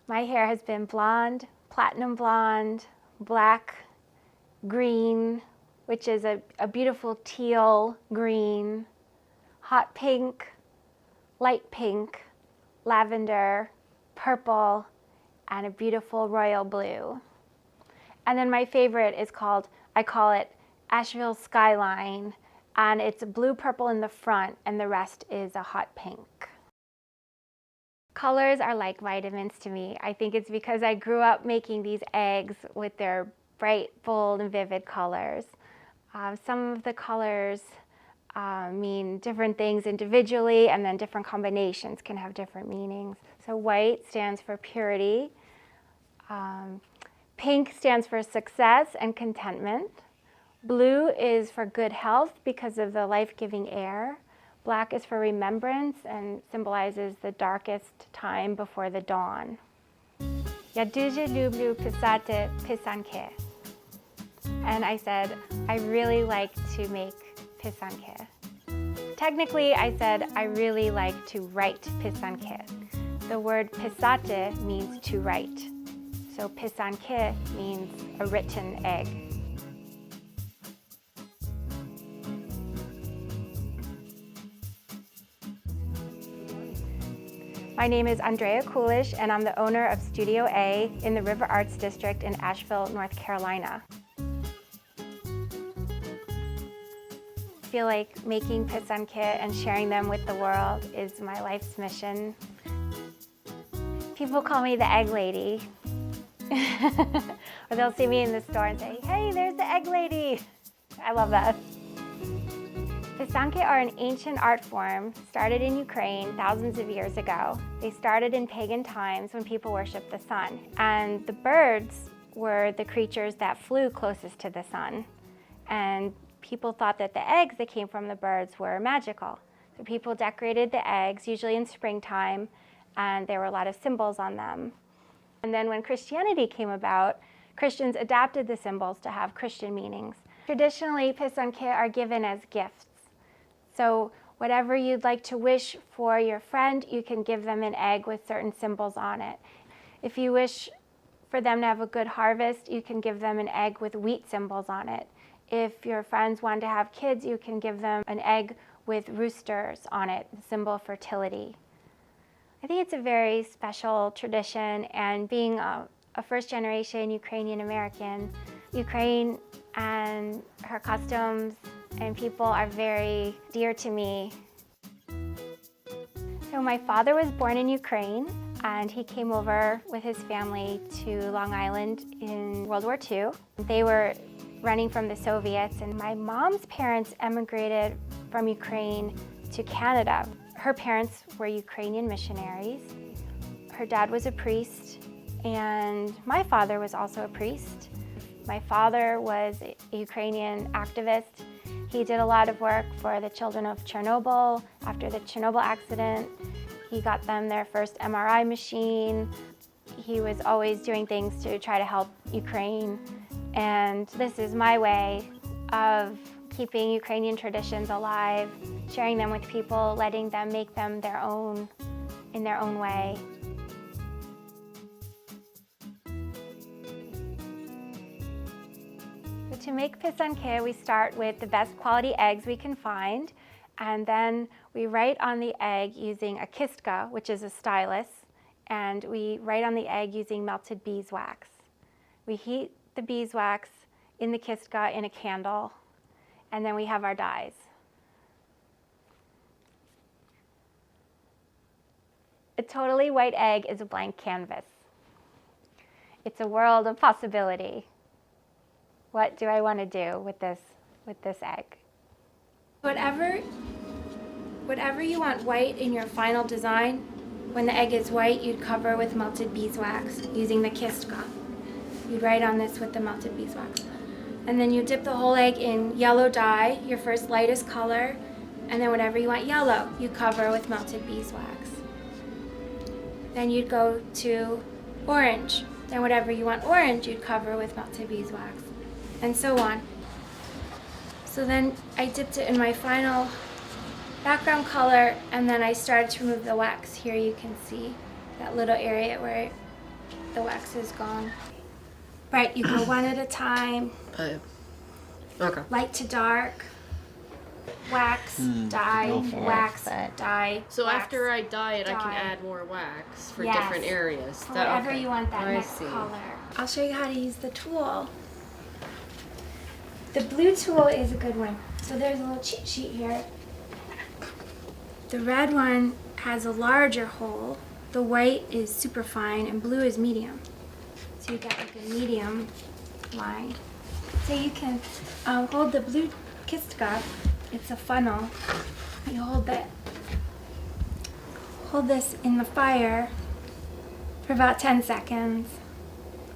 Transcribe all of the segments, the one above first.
My hair has been blonde, platinum blonde, black, green, which is a beautiful teal green, hot pink, light pink, lavender, purple, and a beautiful royal blue. And then my favorite is I call it Asheville Skyline, and it's blue purple in the front and the rest is a hot pink. Colors are like vitamins to me. I think it's because I grew up making these eggs with their bright, bold, and vivid colors. Some of the colors mean different things individually, and then different combinations can have different meanings. So white stands for purity. Pink stands for success and contentment. Blue is for good health because of the life-giving air. Black is for remembrance and symbolizes the darkest time before the dawn. Ja дуже люблю писати писанки. And I said, I really like to make pysanky. Technically, I said, I really like to write pysanky. The word pisate means to write. So pysanky means a written egg. My name is Andrea Coolish, and I'm the owner of Studio A in the River Arts District in Asheville, North Carolina. I feel like making pysanky and sharing them with the world is my life's mission. People call me the egg lady. Or they'll see me in the store and say, hey, there's the egg lady. I love that. Pysanky are an ancient art form started in Ukraine thousands of years ago. They started in pagan times when people worshipped the sun. And the birds were the creatures that flew closest to the sun. And people thought that the eggs that came from the birds were magical. So people decorated the eggs, usually in springtime, and there were a lot of symbols on them. And then when Christianity came about, Christians adapted the symbols to have Christian meanings. Traditionally, pysanky are given as gifts. So whatever you'd like to wish for your friend, you can give them an egg with certain symbols on it. If you wish for them to have a good harvest, you can give them an egg with wheat symbols on it. If your friends want to have kids, you can give them an egg with roosters on it, a symbol of fertility. I think it's a very special tradition, and being a first-generation Ukrainian American, Ukraine and her customs and people are very dear to me. So my father was born in Ukraine, and he came over with his family to Long Island in World War II. They were running from the Soviets, and my mom's parents emigrated from Ukraine to Canada. Her parents were Ukrainian missionaries. Her dad was a priest, and my father was also a priest. My father was a Ukrainian activist. He did a lot of work for the children of Chernobyl. After the Chernobyl accident, he got them their first MRI machine. He was always doing things to try to help Ukraine. And this is my way of keeping Ukrainian traditions alive, sharing them with people, letting them make them their own, in their own way. To make pysanky, we start with the best quality eggs we can find, and then we write on the egg using a kistka, which is a stylus, and we write on the egg using melted beeswax. We heat the beeswax in the kistka in a candle, and then we have our dyes. A totally white egg is a blank canvas. It's a world of possibility. What do I want to do with this egg? Whatever you want white in your final design, when the egg is white, you'd cover with melted beeswax using the kistka. You'd write on this with the melted beeswax. And then you dip the whole egg in yellow dye, your first lightest color, and then whatever you want yellow, you cover with melted beeswax. Then you'd go to orange. Then whatever you want orange, you'd cover with melted beeswax, and so on. So then I dipped it in my final background color, and then I started to remove the wax. Here you can see that little area where the wax is gone. Right, you go one at a time. Okay. Light to dark. Wax, dye, wax, dye. So wax, after I dye it, I can dye. add more wax for Yes. different areas. Wherever you want that I next see. color. I'll show you how to use the tool. The blue tool is a good one. So there's a little cheat sheet here. The red one has a larger hole. The white is super fine and blue is medium. So you got like a medium line. So you can hold the blue kist cup. It's a funnel. You hold this in the fire for about 10 seconds.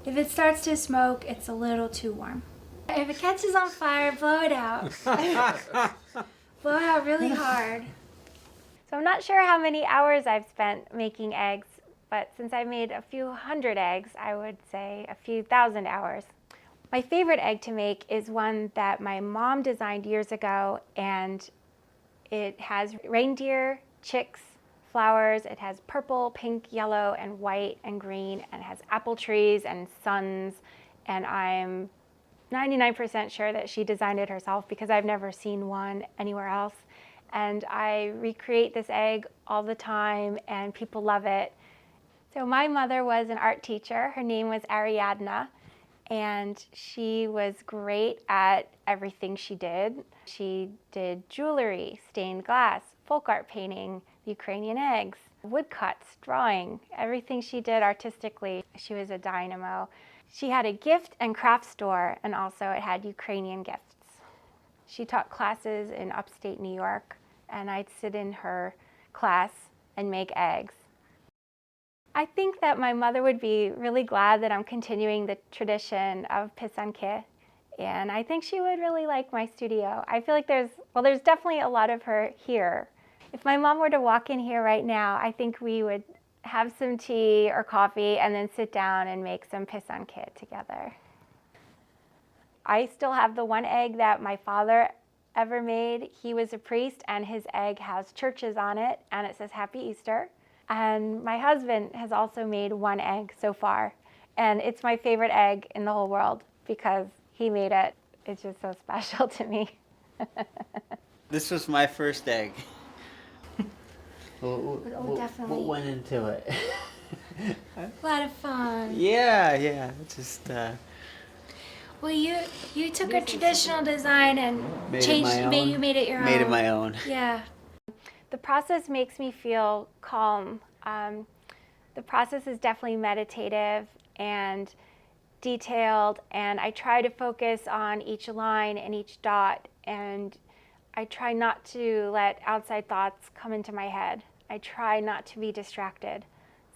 If it starts to smoke, it's a little too warm. If it catches on fire, blow it out. Blow it out really hard. So I'm not sure how many hours I've spent making eggs, but since I made a few hundred eggs, I would say a few thousand hours. My favorite egg to make is one that my mom designed years ago, and it has reindeer, chicks, flowers. It has purple, pink, yellow, and white, and green, and it has apple trees and suns, and I'm 99% sure that she designed it herself because I've never seen one anywhere else. And I recreate this egg all the time, and people love it. So my mother was an art teacher. Her name was Ariadna. And she was great at everything she did. She did jewelry, stained glass, folk art painting, Ukrainian eggs, woodcuts, drawing, everything she did artistically. She was a dynamo. She had a gift and craft store, and also it had Ukrainian gifts. She taught classes in upstate New York, and I'd sit in her class and make eggs. I think that my mother would be really glad that I'm continuing the tradition of Pysanky, and I think she would really like my studio. I feel like there's definitely a lot of her here. If my mom were to walk in here right now, I think we would have some tea or coffee and then sit down and make some Pysanky together. I still have the one egg that my father ever made. He was a priest, and his egg has churches on it, and it says Happy Easter. And my husband has also made one egg so far, and it's my favorite egg in the whole world because he made it. It's just so special to me. This was my first egg. Definitely. What went into it? A lot of fun. Yeah. Just Well, you took a traditional design and you made it your own. made it my own. Yeah. The process makes me feel calm. The process is definitely meditative and detailed, and I try to focus on each line and each dot, and I try not to let outside thoughts come into my head. I try not to be distracted.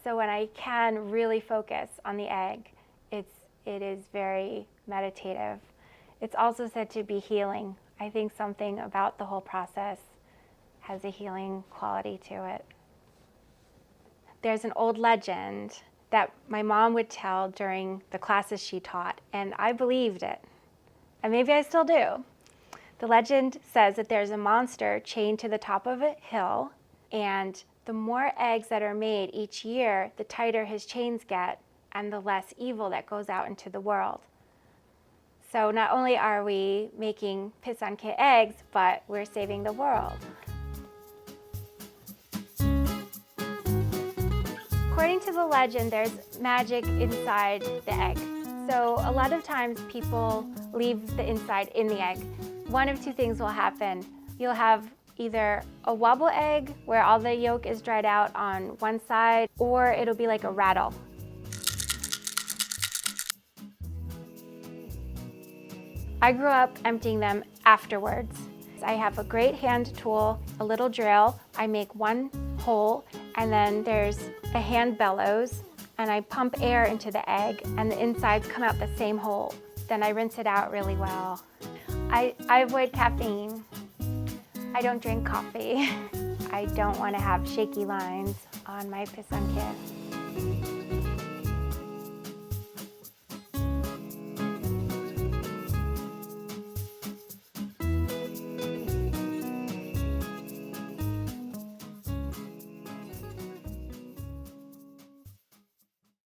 So when I can really focus on the egg, it is very meditative. It's also said to be healing. I think something about the whole process has a healing quality to it. There's an old legend that my mom would tell during the classes she taught, and I believed it, and maybe I still do. The legend says that there's a monster chained to the top of a hill, and the more eggs that are made each year, the tighter his chains get and the less evil that goes out into the world. So not only are we making Pysanky eggs, but we're saving the world. According to the legend, there's magic inside the egg. So a lot of times people leave the inside in the egg. One of two things will happen. You'll have either a wobble egg where all the yolk is dried out on one side, or it'll be like a rattle. I grew up emptying them afterwards. I have a great hand tool, a little drill. I make one hole, and then there's a hand bellows, and I pump air into the egg, and the insides come out the same hole. Then I rinse it out really well. I avoid caffeine. I don't drink coffee. I don't want to have shaky lines on my Pysanky.